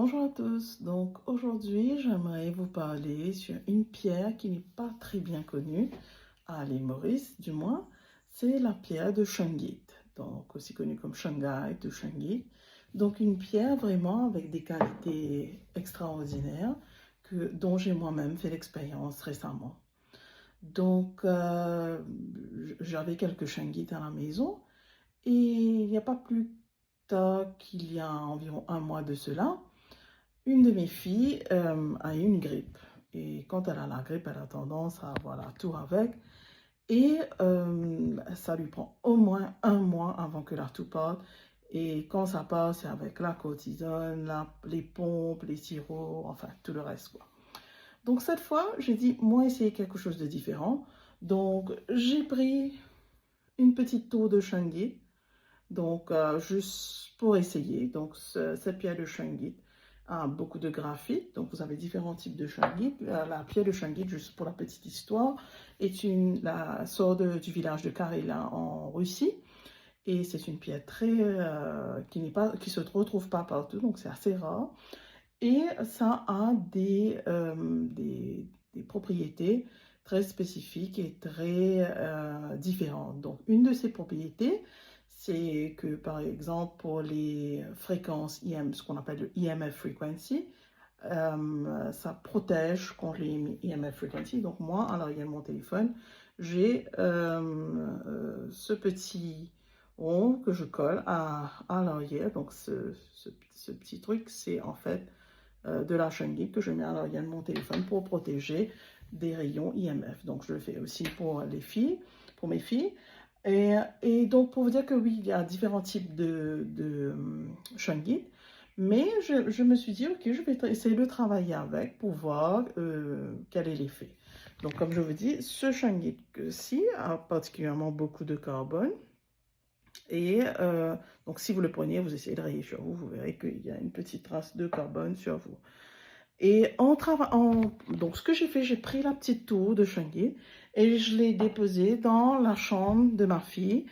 Bonjour à tous, donc aujourd'hui j'aimerais vous parler sur une pierre qui n'est pas très bien connue, à l'île Maurice du moins, c'est la pierre de Shungite, donc aussi connue comme Shungite ou Shungite. Donc une pierre vraiment avec des qualités extraordinaires dont j'ai moi-même fait l'expérience récemment. Donc j'avais quelques Shungite à la maison et il n'y a pas plus tard qu'il y a environ un mois de cela, une de mes filles a eu une grippe. Et quand elle a la grippe, elle a tendance à avoir la toux avec. Et ça lui prend au moins un mois avant que la toux parte. Et quand ça passe, c'est avec la cortisone, les pompes, les sirops, enfin tout le reste, quoi. Donc cette fois, j'ai dit, moi, essayer quelque chose de différent. Donc j'ai pris une petite tour de Shungite, donc juste pour essayer. Donc cette pierre de Shungite a beaucoup de graphite, donc vous avez différents types de Shungite. La pierre de Shungite, juste pour la petite histoire, sort du village de Karela en Russie, et c'est une pierre qui se retrouve pas partout, donc c'est assez rare, et ça a des propriétés très spécifiques et très différentes. Donc une de ces propriétés, c'est que, par exemple, pour les fréquences IM, ce qu'on appelle le EMF frequency, ça protège contre les EMF frequency. Donc moi, à l'arrière de mon téléphone, j'ai ce petit rond que je colle à l'arrière. Donc ce petit truc, c'est en fait de la Shungite que je mets à l'arrière de mon téléphone pour protéger des rayons IMF. Donc je le fais aussi pour les filles, pour mes filles. Et donc, pour vous dire que oui, il y a différents types de Shungite, mais je me suis dit, ok, je vais essayer de travailler avec pour voir quel est l'effet. Donc, comme je vous dis, ce Shungite-ci a particulièrement beaucoup de carbone. Et donc, si vous le prenez, vous essayez de rayer sur vous, vous verrez qu'il y a une petite trace de carbone sur vous. Et donc ce que j'ai fait, j'ai pris la petite tour de Shungite et je l'ai déposée dans la chambre de ma fille,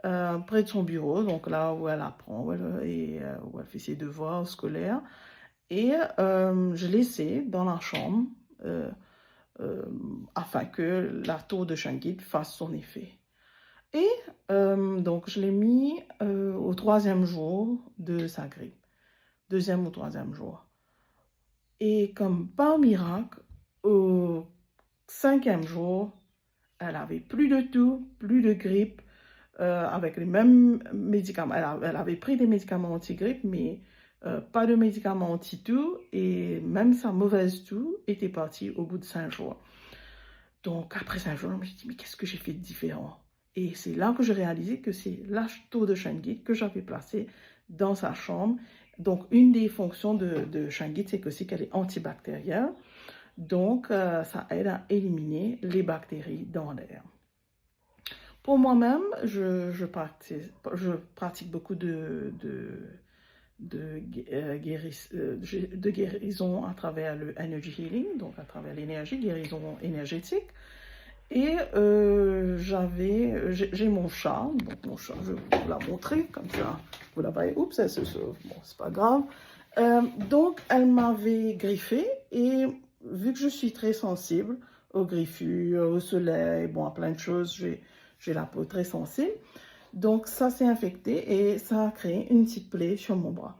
près de son bureau, donc là où elle apprend, où elle fait ses devoirs scolaires. Et je l'ai laissé dans la chambre euh, afin que la tour de Shungite fasse son effet. Et donc je l'ai mis au troisième jour de sa grippe, deuxième ou troisième jour. Et comme par miracle, au cinquième jour, elle avait plus de toux, plus de grippe, avec les mêmes médicaments. Elle avait pris des médicaments anti-grippe, mais pas de médicaments anti-toux, et même sa mauvaise toux était partie au bout de 5 jours. Donc après 5 jours, je me suis dit, mais qu'est-ce que j'ai fait de différent? Et c'est là que j'ai réalisé que c'est la tour de Shungite que j'avais placée dans sa chambre. Donc, une des fonctions de Shungite, c'est qu'elle est antibactérienne. Donc, ça aide à éliminer les bactéries dans l'air. Pour moi-même, je pratique beaucoup de guérison à travers le energy healing, donc à travers l'énergie, guérison énergétique. Et j'ai mon chat, donc mon chat, je vais vous la montrer comme ça, vous la voyez, oups, elle se sauve, bon, c'est pas grave. Donc, elle m'avait griffé et vu que je suis très sensible aux griffures, au soleil, bon, à plein de choses, j'ai la peau très sensible. Donc, ça s'est infecté et ça a créé une petite plaie sur mon bras.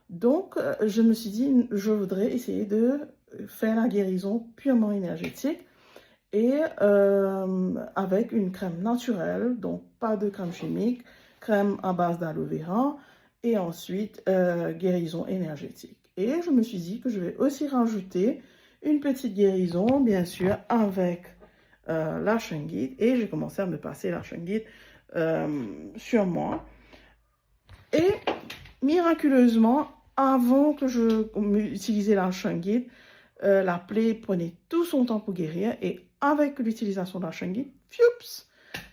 Donc, je me suis dit, je voudrais essayer de faire la guérison purement énergétique et avec une crème naturelle, donc pas de crème chimique, crème à base d'aloe vera et ensuite guérison énergétique. Et je me suis dit que je vais aussi rajouter une petite guérison, bien sûr, avec la Shungite, et j'ai commencé à me passer la Shungite sur moi. Et miraculeusement, avant que je utilise la Shungite, la plaie prenait tout son temps pour guérir, et avec l'utilisation de la Shungite,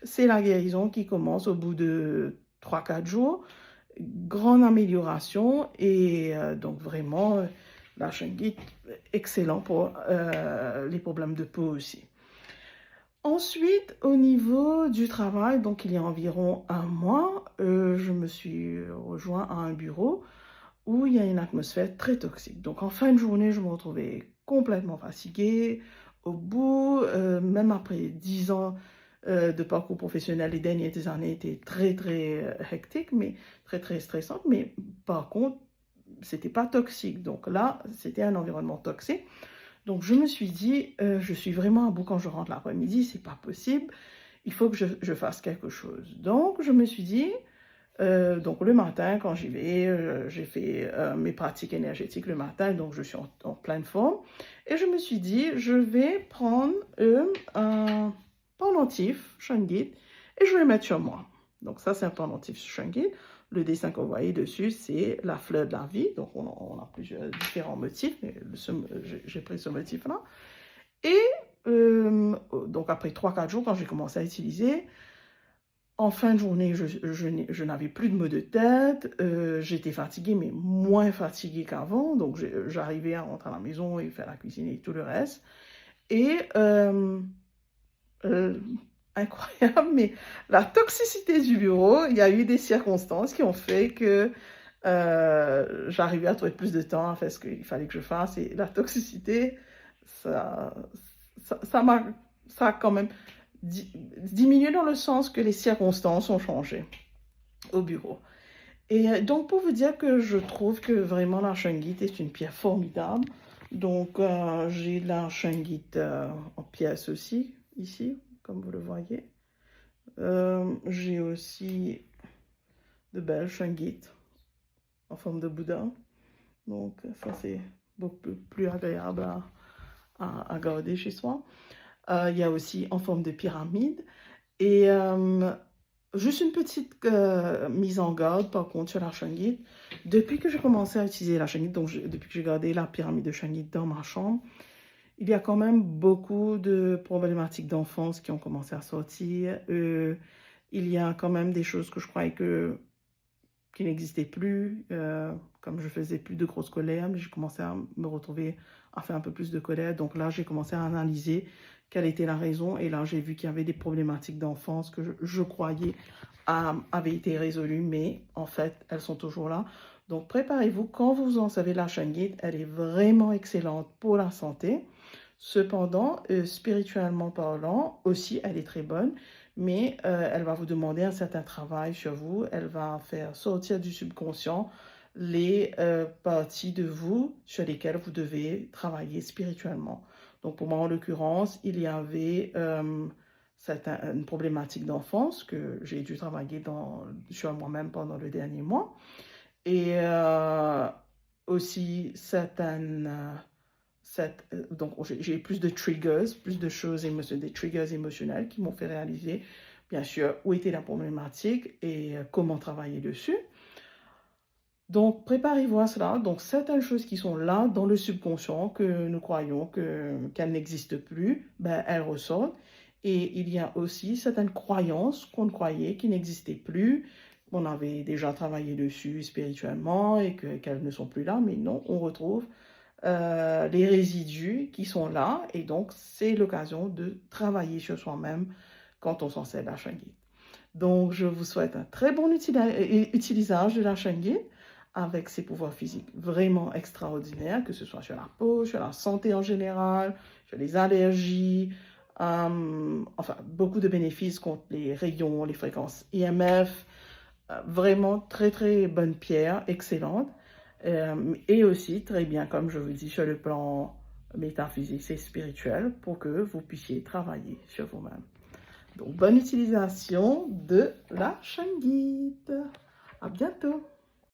c'est la guérison qui commence au bout de 3-4 jours. Grande amélioration, et donc vraiment, la Shungite, excellent pour les problèmes de peau aussi. Ensuite, au niveau du travail, donc il y a environ un mois, je me suis rejoint à un bureau où il y a une atmosphère très toxique. Donc en fin de journée, je me retrouvais complètement fatiguée. Au bout, même après 10 ans de parcours professionnel, les dernières années étaient très, très hectiques, mais très, très stressantes. Mais par contre, c'était pas toxique. Donc là, c'était un environnement toxique. Donc je me suis dit, je suis vraiment à bout quand je rentre l'après-midi, c'est pas possible. Il faut que je fasse quelque chose. Donc je me suis dit, donc le matin, quand j'y vais, j'ai fait mes pratiques énergétiques le matin, donc je suis en pleine forme. Et je me suis dit, je vais prendre un pendentif Shungite et je vais le mettre sur moi. Donc ça, c'est un pendentif Shungite. Le dessin que vous voyez dessus, c'est la fleur de la vie. Donc on a plusieurs différents motifs, mais j'ai pris ce motif-là. Et donc après 3-4 jours, quand j'ai commencé à utiliser, en fin de journée, je n'avais plus de maux de tête, j'étais fatiguée, mais moins fatiguée qu'avant. Donc, j'arrivais à rentrer à la maison et faire la cuisine et tout le reste. Et, incroyable, mais la toxicité du bureau, il y a eu des circonstances qui ont fait que j'arrivais à trouver plus de temps à faire ce qu'il fallait que je fasse. Et la toxicité, ça a quand même diminué dans le sens que les circonstances ont changé au bureau. Et donc, pour vous dire que je trouve que vraiment la Shungite est une pierre formidable. Donc, j'ai de la Shungite en pièces aussi, ici, comme vous le voyez. J'ai aussi de belles Shungite en forme de Bouddha. Donc, ça, c'est beaucoup plus agréable à garder chez soi. Il y a aussi en forme de pyramide. Et juste une petite mise en garde, par contre, sur la Shungite. Depuis que j'ai commencé à utiliser la Shungite, donc depuis que j'ai gardé la pyramide de Shungite dans ma chambre, il y a quand même beaucoup de problématiques d'enfance qui ont commencé à sortir. Il y a quand même des choses que je croyais qui n'existaient plus. Comme je faisais plus de grosses colères, mais j'ai commencé à me retrouver à faire un peu plus de colère. Donc là, j'ai commencé à analyser quelle était la raison. Et là, j'ai vu qu'il y avait des problématiques d'enfance que je croyais avaient été résolues, mais en fait, elles sont toujours là. Donc, préparez-vous. Quand vous en savez la Shungite, elle est vraiment excellente pour la santé. Cependant, spirituellement parlant, aussi, elle est très bonne, mais elle va vous demander un certain travail sur vous. Elle va faire sortir du subconscient les parties de vous sur lesquelles vous devez travailler spirituellement. Donc, pour moi, en l'occurrence, il y avait une problématique d'enfance que j'ai dû travailler sur moi-même pendant le dernier mois. Et aussi donc j'ai plus de triggers, plus de choses des triggers émotionnels qui m'ont fait réaliser, bien sûr, où était la problématique et comment travailler dessus. Donc, préparez-vous à cela. Donc, certaines choses qui sont là dans le subconscient, que nous croyons qu'elles n'existent plus, ben, elles ressortent. Et il y a aussi certaines croyances qu'on croyait qui n'existaient plus. On avait déjà travaillé dessus spirituellement et qu'elles ne sont plus là, mais non, on retrouve les résidus qui sont là. Et donc, c'est l'occasion de travailler sur soi-même quand on s'en sert de la Shungite. Donc, je vous souhaite un très bon utilisage de la Shungite avec ses pouvoirs physiques vraiment extraordinaires, que ce soit sur la peau, sur la santé en général, sur les allergies, enfin, beaucoup de bénéfices contre les rayons, les fréquences IMF, vraiment très, très bonne pierre, excellente, et aussi très bien, comme je vous dis, sur le plan métaphysique et spirituel, pour que vous puissiez travailler sur vous-même. Donc, bonne utilisation de la Shungite. À bientôt.